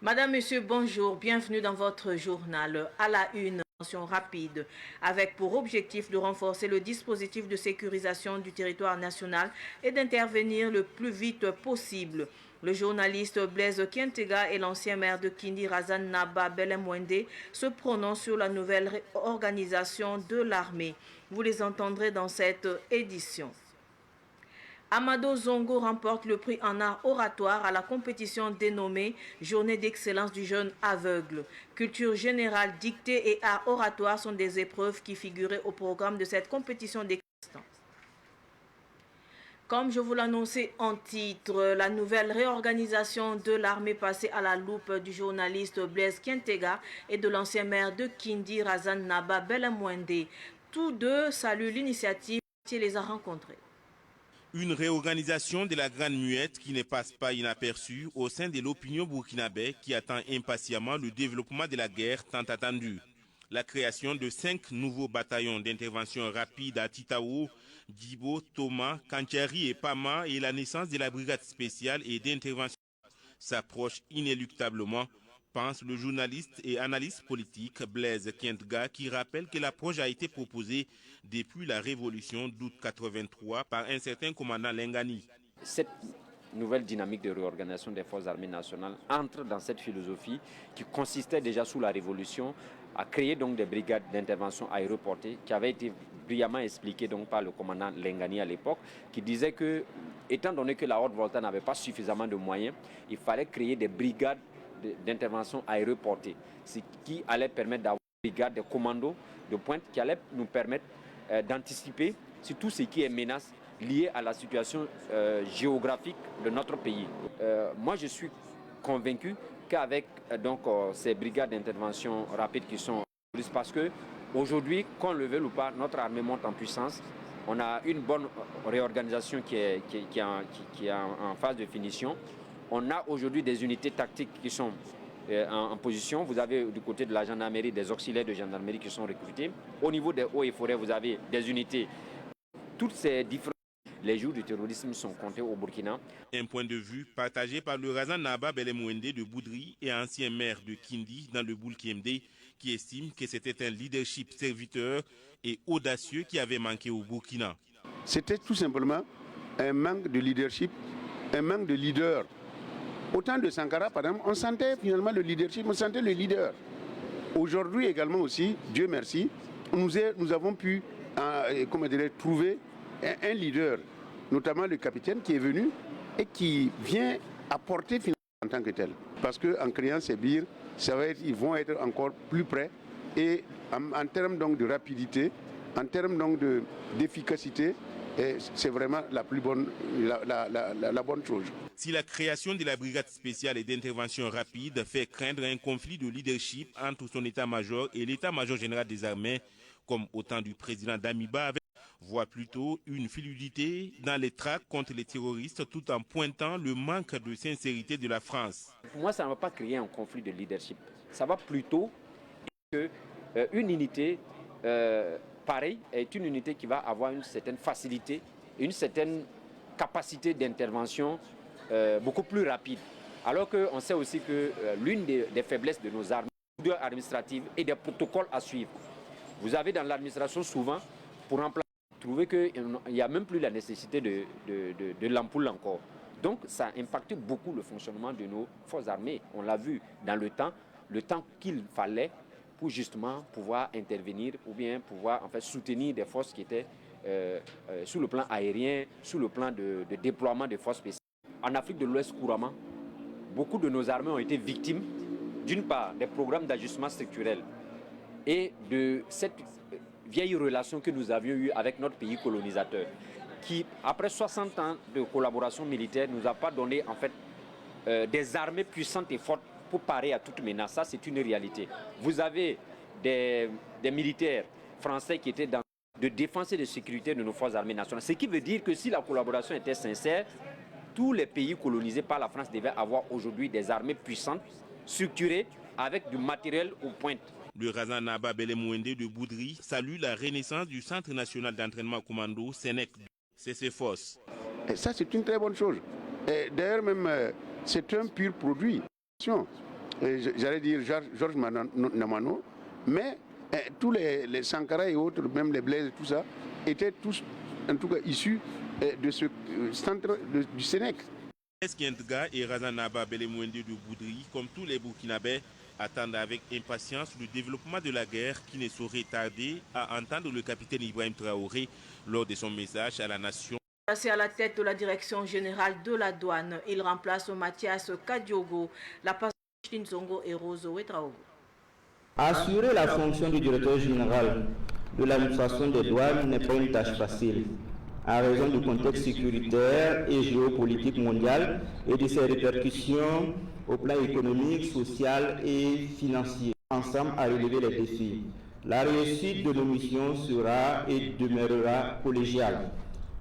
Madame, Monsieur, bonjour, bienvenue dans votre journal. À la une, attention rapide, avec pour objectif de renforcer le dispositif de sécurisation du territoire national et d'intervenir le plus vite possible. Le journaliste Blaise Kientega et l'ancien maire de Kindi, Razan Naba Belemwende, se prononcent sur la nouvelle organisation de l'armée. Vous les entendrez dans cette édition. Amado Zongo remporte le prix en art oratoire à la compétition dénommée Journée d'excellence du jeune aveugle. Culture générale, dictée et art oratoire sont des épreuves qui figuraient au programme de cette compétition d'excellence. Comme je vous l'annonçais en titre, la nouvelle réorganisation de l'armée passée à la loupe du journaliste Blaise Kientega et de l'ancien maire de Kindi, Razan Naba Belemwende. Tous deux saluent l'initiative et les a rencontrés. Une réorganisation de la Grande Muette qui ne passe pas inaperçue au sein de l'opinion burkinabé qui attend impatiemment le développement de la guerre tant attendue. La création de 5 nouveaux bataillons d'intervention rapide à Titaou, Djibo, Toma, Kantiari et Pama et la naissance de la brigade spéciale et d'intervention s'approchent inéluctablement, pense le journaliste et analyste politique Blaise Kientega qui rappelle que l'approche a été proposée depuis la révolution d'août 83 par un certain commandant Lengani. Cette nouvelle dynamique de réorganisation des forces armées nationales entre dans cette philosophie qui consistait déjà sous la révolution à créer donc des brigades d'intervention aéroportées qui avaient été brillamment expliquées donc par le commandant Lengani à l'époque, qui disait que, étant donné que la Haute-Volta n'avait pas suffisamment de moyens, il fallait créer des brigades d'intervention aéroportée, ce qui allait permettre d'avoir des brigades de commandos de pointe qui allaient nous permettre d'anticiper sur tout ce qui est menace liée à la situation géographique de notre pays. Moi, je suis convaincu qu'avec ces brigades d'intervention rapide qui sont parce que aujourd'hui, qu'on le veuille ou pas, notre armée monte en puissance. On a une bonne réorganisation qui est en phase de finition. On a aujourd'hui des unités tactiques qui sont en position. Vous avez du côté de la gendarmerie des auxiliaires de gendarmerie qui sont recrutés. Au niveau des hauts et forêts, vous avez des unités. Toutes ces différentes... Les jours du terrorisme sont comptés au Burkina. Un point de vue partagé par le Razan Naba Belemwende de Boudri et ancien maire de Kindi dans le Boulkiemde qui estime que c'était un leadership serviteur et audacieux qui avait manqué au Burkina. C'était tout simplement un manque de leadership, un manque de leader. Au temps de Sankara, par exemple, on sentait finalement le leadership, on sentait le leader. Aujourd'hui également aussi, Dieu merci, nous avons pu trouver un leader, notamment le capitaine qui est venu et qui vient apporter finalement en tant que tel. Parce qu'en créant ces birs, ils vont être encore plus près et en termes donc de rapidité, en termes donc d'efficacité, c'est vraiment la bonne chose. Si la création de la brigade spéciale et d'intervention rapide fait craindre un conflit de leadership entre son état-major et l'état-major général des armées, comme au temps du président Damiba, voit plutôt une fluidité dans les tracts contre les terroristes tout en pointant le manque de sincérité de la France. Pour moi, ça ne va pas créer un conflit de leadership. Ça va plutôt que une unité pareille est une unité qui va avoir une certaine facilité, une certaine capacité d'intervention beaucoup plus rapide. Alors qu'on sait aussi que l'une des faiblesses de nos armées administratives est des protocoles à suivre. Vous avez dans l'administration souvent, pour remplacer, trouver qu'il n'y a même plus la nécessité de l'ampoule encore. Donc ça impacte beaucoup le fonctionnement de nos forces armées. On l'a vu dans le temps qu'il fallait pour justement pouvoir intervenir ou bien pouvoir en fait soutenir des forces qui étaient sur le plan aérien, sur le plan de déploiement des forces spéciales. En Afrique de l'Ouest couramment, beaucoup de nos armées ont été victimes d'une part des programmes d'ajustement structurel et de cette vieille relation que nous avions eue avec notre pays colonisateur, qui, après 60 ans de collaboration militaire, nous a pas donné en fait des armées puissantes et fortes pour parer à toute menace. Ça, c'est une réalité. Vous avez des militaires français qui étaient dans de défense et de sécurité de nos forces armées nationales. Ce qui veut dire que si la collaboration était sincère, tous les pays colonisés par la France devaient avoir aujourd'hui des armées puissantes, structurées, avec du matériel aux pointes. Le Razan Naba Belemwende de Boudri salue la renaissance du Centre national d'entraînement commando Sénèque. C'est ses forces. Et ça, c'est une très bonne chose. D'ailleurs, même, c'est un pur produit. j'allais dire Georges Namano, mais tous les Sankara et autres, même les Blaise et tout ça, étaient tous en tout cas issus de ce centre du Sénèque. Esquientga et Razanaba Belemwende de Boudry, comme tous les Burkinabés, attendent avec impatience le développement de la guerre qui ne saurait tarder à entendre le capitaine Ibrahim Traoré lors de son message à la nation. Passé à la tête de la direction générale de la douane, il remplace Mathias Kadiogo, la passe Zongo et Rozoé Traoré. Assurer la fonction du directeur général de l'administration des douanes n'est pas une tâche facile, à raison du contexte sécuritaire et géopolitique mondial et de ses répercussions au plan économique, social et financier. Ensemble à relever les défis. La réussite de nos missions sera et demeurera collégiale.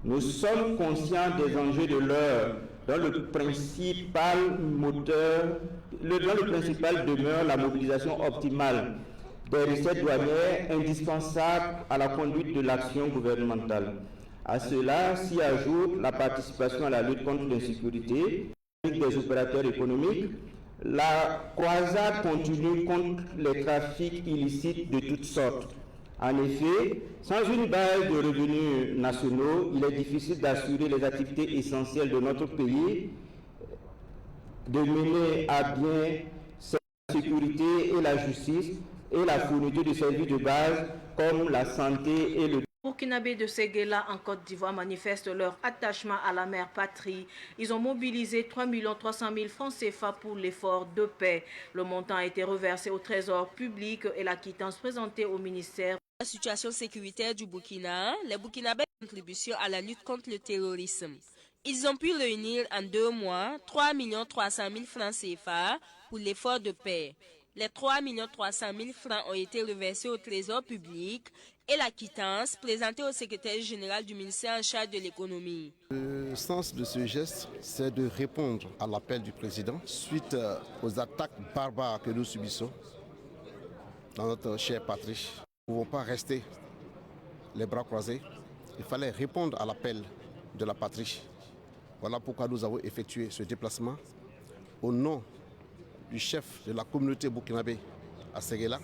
Nous sommes conscients des enjeux de l'heure, dont le principal demeure la mobilisation optimale des recettes douanières indispensables à la conduite de l'action gouvernementale. À cela s'y ajoute la participation à la lutte contre l'insécurité des opérateurs économiques, la croisade continue contre les trafics illicites de toutes sortes. En effet, sans une base de revenus nationaux, il est difficile d'assurer les activités essentielles de notre pays, de mener à bien la sécurité et la justice et la fourniture de services de base comme la santé et le... Burkinabés de Séguéla en Côte d'Ivoire manifestent leur attachement à la mère patrie. Ils ont mobilisé 3 300 000 francs CFA pour l'effort de paix. Le montant a été reversé au trésor public et la quittance présentée au ministère. La situation sécuritaire du Burkina, les Burkinabés contribution à la lutte contre le terrorisme. Ils ont pu réunir en 2 mois 3 300 000 francs CFA pour l'effort de paix. Les 3 300 000 francs ont été reversés au trésor public et la quittance présentée au secrétaire général du ministère en charge de l'économie. Le sens de ce geste, c'est de répondre à l'appel du président suite aux attaques barbares que nous subissons dans notre chère patrie. Nous ne pouvons pas rester les bras croisés. Il fallait répondre à l'appel de la patrie. Voilà pourquoi nous avons effectué ce déplacement au nom du chef de la communauté burkinabé à Séguéla,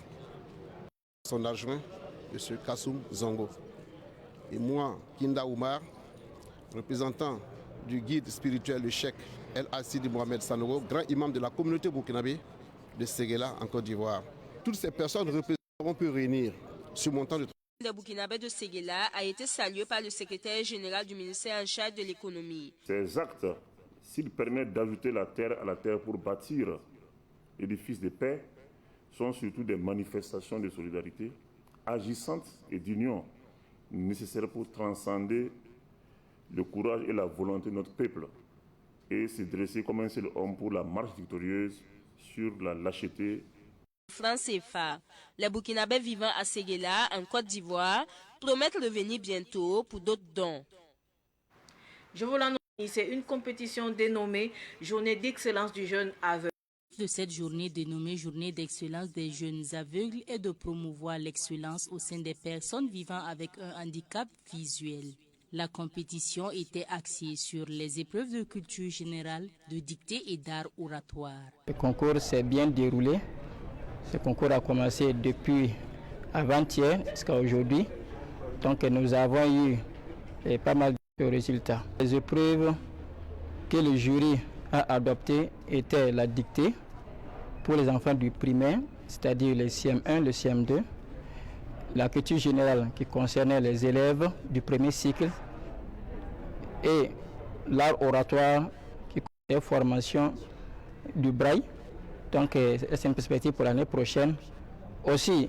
son adjoint, M. Kassoum Zongo. Et moi, Kinda Oumar, représentant du guide spirituel, le cheikh El Assidi Mohamed Sanogo, grand imam de la communauté burkinabé de Séguéla en Côte d'Ivoire. Toutes ces personnes ont pu réunir ce montant de... Le Burkinabé de Séguéla a été salué par le secrétaire général du ministère en charge de l'économie. Ces actes, s'ils permettent d'ajouter la terre à la terre pour bâtir l'édifice de paix, sont surtout des manifestations de solidarité agissantes et d'union nécessaires pour transcender le courage et la volonté de notre peuple et se dresser comme un seul homme pour la marche victorieuse sur la lâcheté. Francs CFA. Les Burkinabés vivant à Séguéla, en Côte d'Ivoire, promettent revenir bientôt pour d'autres dons. Je vous l'annonce, c'est une compétition dénommée Journée d'excellence du jeune aveugle. De cette journée dénommée Journée d'excellence des jeunes aveugles est de promouvoir l'excellence au sein des personnes vivant avec un handicap visuel. La compétition était axée sur les épreuves de culture générale, de dictée et d'art oratoire. Le concours s'est bien déroulé. Ce concours a commencé depuis avant-hier jusqu'à aujourd'hui. Donc nous avons eu pas mal de résultats. Les épreuves que le jury a adoptées étaient la dictée pour les enfants du primaire, c'est-à-dire le CM1, le CM2, la culture générale qui concernait les élèves du premier cycle et l'art oratoire qui concernait la formation du braille. Donc c'est une perspective pour l'année prochaine. Aussi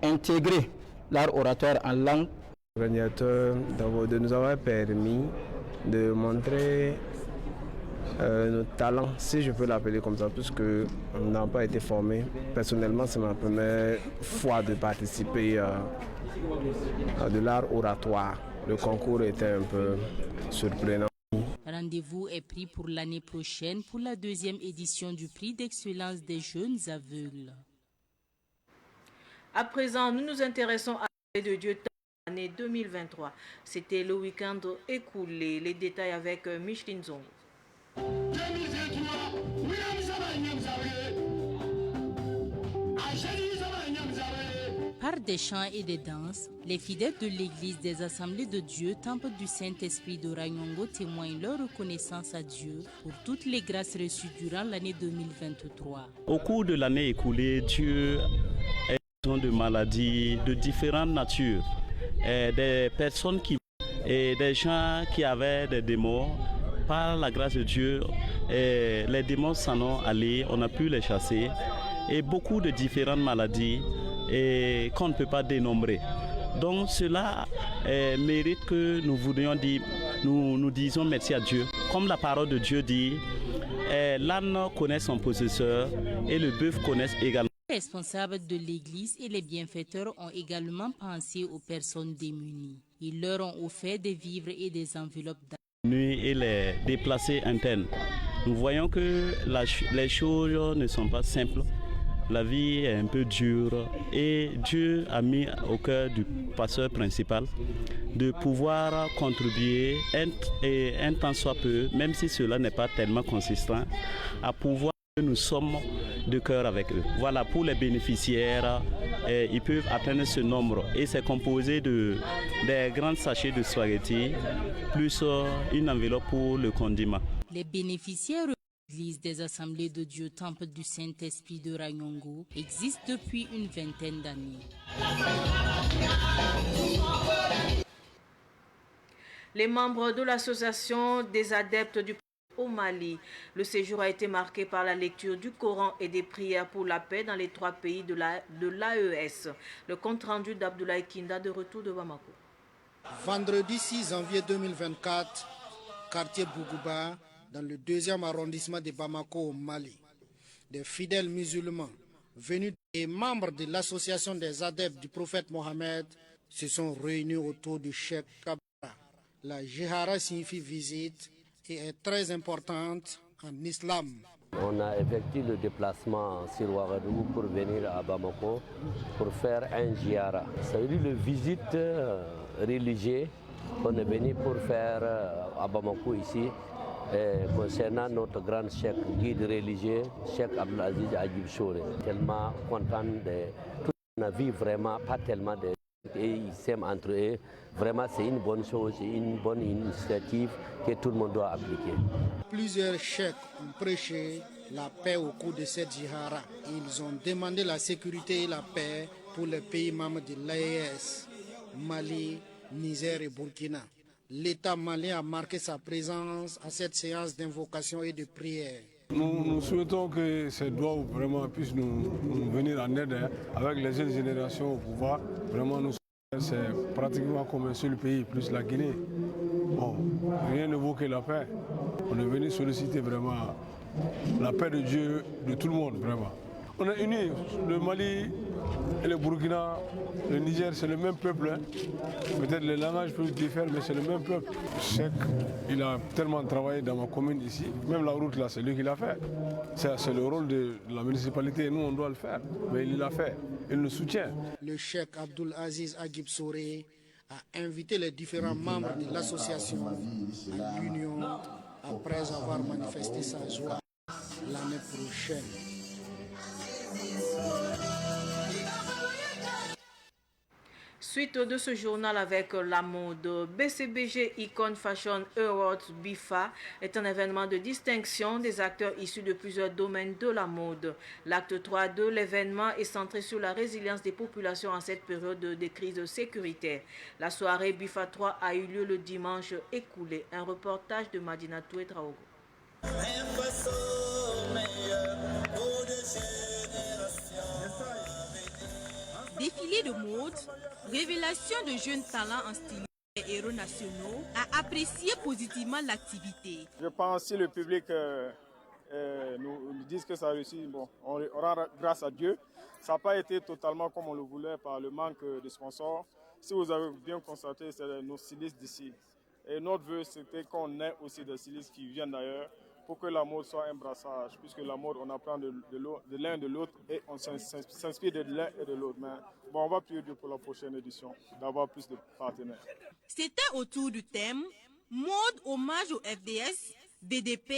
intégrer l'art oratoire en langue. L'organisateur de nous avoir permis de montrer nos talents, si je peux l'appeler comme ça, puisque on n'a pas été formé. Personnellement, c'est ma première fois de participer à de l'art oratoire. Le concours était un peu surprenant. Rendez-vous est pris pour l'année prochaine pour la 2e édition du prix d'excellence des jeunes aveugles. À présent, nous nous intéressons à l'année de Dieu l'année 2023. C'était le week-end écoulé. Les détails avec Micheline Zongo. par des chants et des danses, les fidèles de l'église des Assemblées de Dieu, Temple du Saint-Esprit de Ranyongo, témoignent leur reconnaissance à Dieu pour toutes les grâces reçues durant l'année 2023. Au cours de l'année écoulée, Dieu est besoin de maladies de différentes natures. Des personnes et des gens qui avaient des démons, par la grâce de Dieu, les démons s'en ont allés, on a pu les chasser. Et beaucoup de différentes maladies qu'on ne peut pas dénombrer. Donc cela mérite que nous disions merci à Dieu. Comme la parole de Dieu dit, l'âne connaît son possesseur et le bœuf connaît également. Les responsables de l'église et les bienfaiteurs ont également pensé aux personnes démunies. Ils leur ont offert des vivres et des enveloppes d'argent. Et les déplacés internes. Nous voyons que les choses ne sont pas simples. La vie est un peu dure et Dieu a mis au cœur du pasteur principal de pouvoir contribuer un tant soit peu, même si cela n'est pas tellement consistant, à pouvoir que nous sommes de cœur avec eux. Voilà, pour les bénéficiaires, ils peuvent atteindre ce nombre et c'est composé des grands sachets de spaghettis plus une enveloppe pour le condiment. Les bénéficiaires L'Église des Assemblées de Dieu, Temple du Saint-Esprit de Ranyongo, existe depuis une vingtaine d'années. Les membres de l'association des adeptes du au Mali, le séjour a été marqué par la lecture du Coran et des prières pour la paix dans les 3 pays de l'AES. Le compte-rendu d'Abdoulaye Kinda de retour de Bamako. Vendredi 6 janvier 2024, quartier Bougouba, dans le 2e arrondissement de Bamako au Mali. Des fidèles musulmans venus et membres de l'association des adeptes du prophète Mohammed se sont réunis autour du Cheikh Kabra. La Jihara signifie visite et est très importante en islam. On a effectué le déplacement sur Ouagadougou pour venir à Bamako pour faire un Jihara. C'est-à-dire une visite religieuse qu'on est venu pour faire à Bamako ici. Concernant notre grand chef guide religieux, Cheikh Abdelaziz Agib Choré, tellement content de tout la vie, vraiment pas tellement de et ils s'aiment entre eux. Vraiment, c'est une bonne chose, une bonne initiative que tout le monde doit appliquer. Plusieurs cheikhs ont prêché la paix au cours de cette jihara. Ils ont demandé la sécurité et la paix pour les pays membres de l'AES, Mali, Niger et Burkina. L'État malien a marqué sa présence à cette séance d'invocation et de prière. Nous souhaitons que ces doigts vraiment puissent nous venir en aide avec les jeunes générations au pouvoir. Vraiment, c'est pratiquement comme un seul pays, plus la Guinée. Bon, rien ne vaut que la paix. On est venu solliciter vraiment la paix de Dieu, de tout le monde, vraiment. On est unis, le Mali et le Burkina, le Niger, c'est le même peuple. Hein. Peut-être les langages peuvent différer, mais c'est le même peuple. Cheikh, il a tellement travaillé dans ma commune ici, même la route là, c'est lui qui l'a fait. C'est le rôle de la municipalité, nous on doit le faire, mais il l'a fait, il nous soutient. Le Cheikh Abdelaziz Agib Choré a invité les différents membres de l'association à l'union après avoir manifesté sa joie l'année prochaine. Suite de ce journal avec la mode, BCBG Icon Fashion Awards BIFA est un événement de distinction des acteurs issus de plusieurs domaines de la mode. L'acte 3 de l'événement est centré sur la résilience des populations en cette période de crise sécuritaire. La soirée BIFA 3 a eu lieu le dimanche écoulé. Un reportage de Madina Toué Traogo. Défilé de mode, révélation de jeunes talents en style et héros nationaux a apprécié positivement l'activité. Je pense que si le public nous dit que ça réussit, bon, on rend grâce à Dieu. Ça n'a pas été totalement comme on le voulait par le manque de sponsors. Si vous avez bien constaté, c'est nos stylistes d'ici. Et notre vœu, c'était qu'on ait aussi des stylistes qui viennent d'ailleurs, pour que la mode soit un brassage, puisque la mode, on apprend de l'un de l'autre et on s'inspire de l'un et de l'autre. Mais bon, on va prier Dieu pour la prochaine édition, d'avoir plus de partenaires. C'était autour du thème mode hommage au FDS, BDP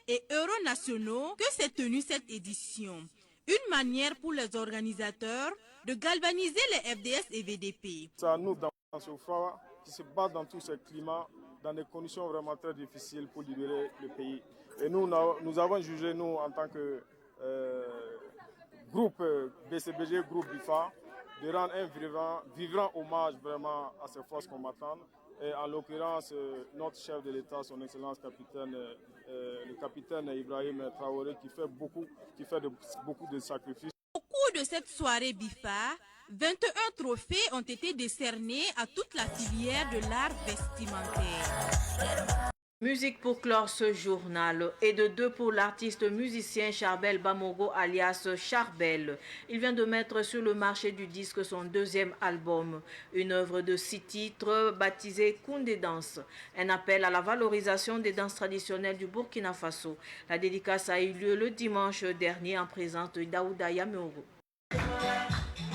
et Euronationaux que s'est tenue cette édition. Une manière pour les organisateurs de galvaniser les FDS et VDP. C'est à nous dans ce froid qui se battent dans tous ces climats, dans des conditions vraiment très difficiles pour libérer le pays. Et nous avons jugé, nous, en tant que groupe BCBG, groupe BIFA, de rendre un vivant hommage vraiment à ces forces combattantes. Et en l'occurrence, notre chef de l'État, son Excellence le capitaine Ibrahim Traoré, qui fait beaucoup de sacrifices. Au cours de cette soirée BIFA, 21 trophées ont été décernés à toute la filière de l'art vestimentaire. Musique pour clore ce journal et de 2 pour l'artiste musicien Charbel Bamogo alias Charbel. Il vient de mettre sur le marché du disque son 2e album, une œuvre de 6 titres baptisée Koundé Danse, un appel à la valorisation des danses traditionnelles du Burkina Faso. La dédicace a eu lieu le dimanche dernier en présence de Daouda Yameogo.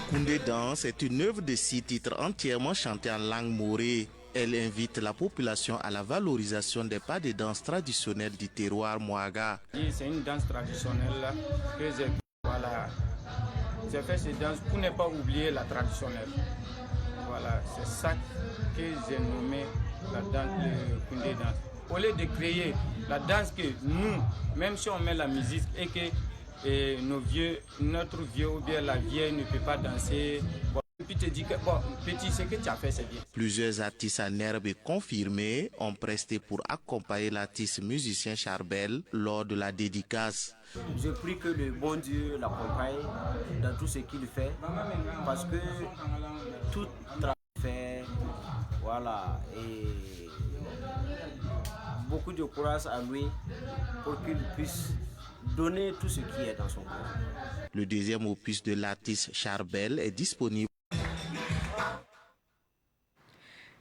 Koundé Danse est une œuvre de 6 titres entièrement chantée en langue morée. Elle invite la population à la valorisation des pas de danse traditionnelles du terroir Mouaga. C'est une danse traditionnelle que j'ai fait cette danse pour ne pas oublier la traditionnelle. Voilà, c'est ça que j'ai nommé la danse de Koundé Danse. Au lieu de créer la danse que nous, même si on met la musique et que notre vieux ou bien la vieille ne peut pas danser, puis te dis que bon, petit, ce que tu as fait, c'est bien. Plusieurs artistes en herbe confirmés ont presté pour accompagner l'artiste musicien Charbel lors de la dédicace. Je prie que le bon Dieu l'accompagne dans tout ce qu'il fait, parce que tout travail fait, voilà, et beaucoup de courage à lui pour qu'il puisse donner tout ce qui est dans son corps. Le 2e opus de l'artiste Charbel est disponible.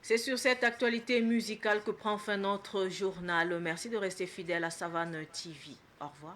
C'est sur cette actualité musicale que prend fin notre journal. Merci de rester fidèle à Savane TV. Au revoir.